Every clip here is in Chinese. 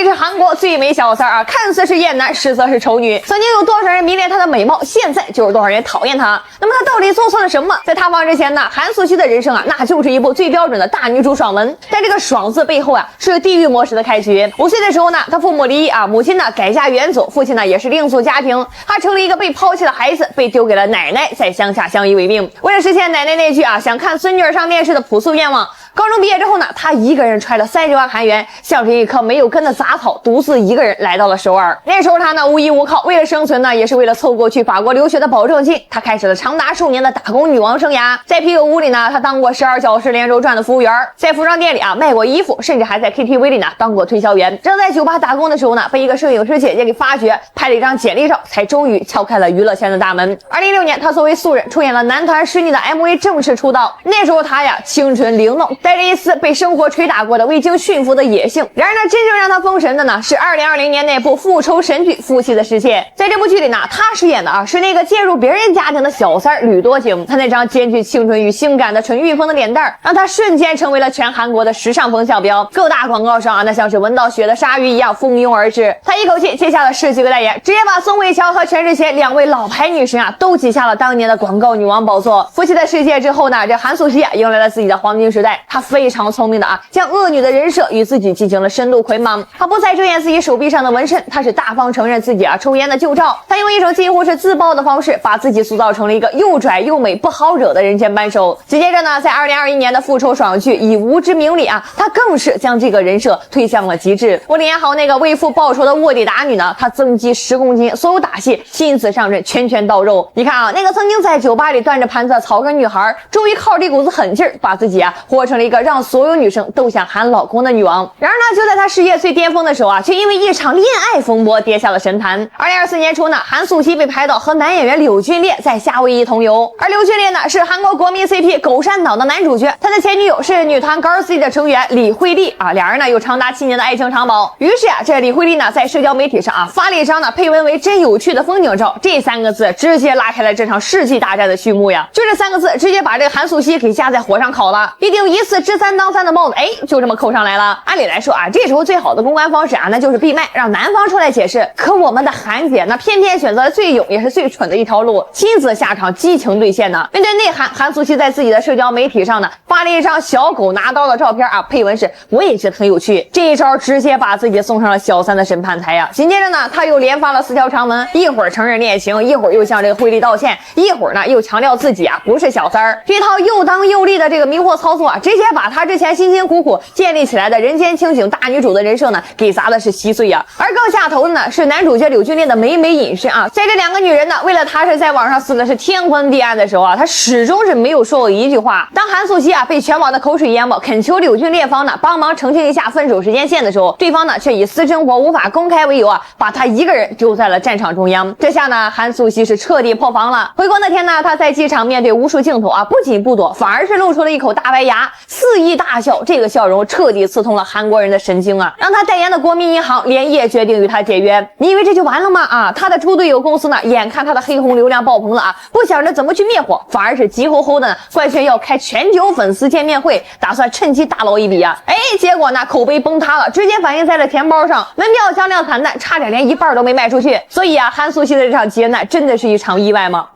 是韩国最美小三啊，看似是艳男，实则是丑女。曾经有多少人迷恋她的美貌，现在就有多少人讨厌她。那么她到底做错了什么？在塌房之前呢，韩素汐的人生啊，那就是一部最标准的大女主爽文。在这个爽字背后啊，是地狱模式的开局。5岁的时候呢，她父母离异啊，母亲呢改嫁远走，父亲呢也是另组家庭，她成了一个被抛弃的孩子，被丢给了奶奶，在乡下相依为命。为了实现奶奶那句啊想看孙女儿上电视的朴素愿望，高中毕业之后呢，他一个人揣了30万韩元，像是一棵没有根的杂草，独自一个人来到了首尔。那时候他呢无依无靠，为了生存呢，也是为了凑够去法国留学的保证金，他开始了长达数年的打工女王生涯。在啤酒屋里呢，他当过12小时连轴转的服务员，在服装店里啊卖过衣服，甚至还在 KTV 里呢当过推销员。正在酒吧打工的时候呢，被一个摄影师姐姐给发掘，拍了一张简历照，才终于敲开了娱乐圈的大门。2016年，他作为素人出演了男团师逆的 MV 正式出道。那时候他呀清纯玲珑，带着一丝被生活捶打过的未经驯服的野性。然而呢，真正让他封神的呢，是2020年那部复仇神剧《夫妻的世界》。在这部剧里呢，他饰演的啊是那个介入别人家庭的小三吕多景。他那张兼具青春与性感的纯欲风的脸蛋，让他瞬间成为了全韩国的时尚风向标。各大广告上啊，那像是闻到血的鲨鱼一样蜂拥而至。他一口气接下了10几个代言，直接把宋慧乔和全智贤2位老牌女神啊都挤下了当年的广告女王宝座。《夫妻的世界》之后呢，这韩素汐啊迎来了自己的黄金时代。她非常聪明的啊，将恶女的人设与自己进行了深度捆绑。她不再遮掩自己手臂上的纹身，她是大方承认自己啊抽烟的旧照。她用一种近乎是自爆的方式，把自己塑造成了一个又拽又美不好惹的人间扳手。紧接着呢，在2021年的复仇爽剧《以无之名里》啊，她更是将这个人设推向了极致。为了演好那个为父报仇的卧底打女呢，她增肌10公斤，所有打戏亲自上阵，拳拳到肉。你看啊，那个曾经在酒吧里端着盘子草根女孩，终于靠这股子狠劲儿，把自己啊活成了一个让所有女生都想喊老公的女王。然而呢，就在她事业最巅峰的时候啊，却因为一场恋爱风波跌下了神坛。2024年初呢，韩素汐被拍到和男演员柳俊烈在夏威夷同游，而柳俊烈呢是韩国国民 CP 狗山岛的男主角，他的前女友是女团 Girls 的成员李惠利啊，两人呢有长达7年的爱情长跑。于是啊，这李惠利呢在社交媒体上啊发了一张呢配文为真有趣的风景照，这3个字直接拉开了这场世纪大战的序幕呀。就这3个字直接把这个韩素汐给架在火上烤了，一顶疑似知3当3的帽子，哎，就这么扣上来了。按理来说啊，这时候最好的公关方式啊，那就是闭麦，让男方出来解释。可我们的韩姐那偏偏选择了最勇也是最蠢的一条路，亲自下场激情兑现呢。面对内涵，韩素汐在自己的社交媒体上呢发了一张小狗拿刀的照片啊，配文是我也觉得很有趣。这一招直接把自己送上了小三的审判台呀。紧接着呢，他又连发了4条长文，一会儿承认恋情，一会儿又向这个惠利道歉，一会儿呢又强调自己啊不是小三儿。这套又当又立的这个迷惑操作啊，直接把他之前辛辛苦苦建立起来的人间清醒大女主的人设呢给砸的是稀碎呀。而更下头的呢是男主角柳俊烈的美美隐身啊，在这2个女人呢为了他是在网上撕的是天昏地暗的时候啊，他始终是没有说过一句话。当韩素汐啊被全网的口水淹没，恳求柳俊烈方呢帮忙澄清一下分手时间线的时候，对方呢却以私生活无法公开为由啊，把他一个人丢在了战场中央。这下呢，韩素汐是彻底破防了。回国那天呢，他在机场面对无数镜头啊，不仅不躲，反而是露出了一口大白牙，肆意大笑。这个笑容彻底刺痛了韩国人的神经啊，让他代言的国民银行连夜决定与他解约。你以为这就完了吗？啊，他的猪队友公司呢，眼看他的黑红流量爆棚了啊，不想着怎么去灭火，反而是急吼吼的呢官宣要开全球粉丝见面会，打算趁机大捞一笔啊。哎，结果呢口碑崩塌了，直接反映在了钱包上，门票销量惨淡，差点连1半都没卖出去。所以啊，韩素汐的这场劫难真的是一场意外吗？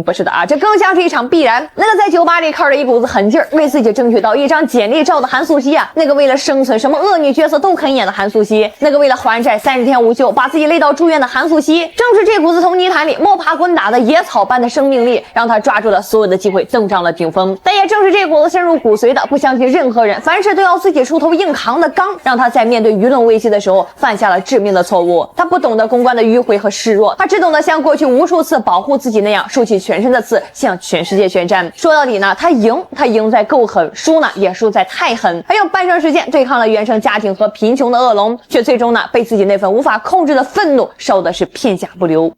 不是的啊，这更像是一场必然。那个在酒吧里靠着一股子狠劲儿，为自己争取到一张简历照的韩素汐啊，那个为了生存什么恶女角色都肯演的韩素汐，那个为了还债30天无休把自己累到住院的韩素汐，正是这股子从泥潭里摸爬滚打的野草般的生命力，让他抓住了所有的机会，登上了顶峰。但也正是这股子深入骨髓的不相信任何人，凡事都要自己出头硬扛的刚，让他在面对舆论威胁的时候犯下了致命的错误。他不懂得公关的迂回和示弱，他只懂得像过去无数次保护自己那样竖起全身的刺，向全世界宣战。说到底呢，他赢在够狠，输呢也输在太狠。他用半生时间对抗了原生家庭和贫穷的恶龙，却最终呢被自己那份无法控制的愤怒烧的是片甲不留。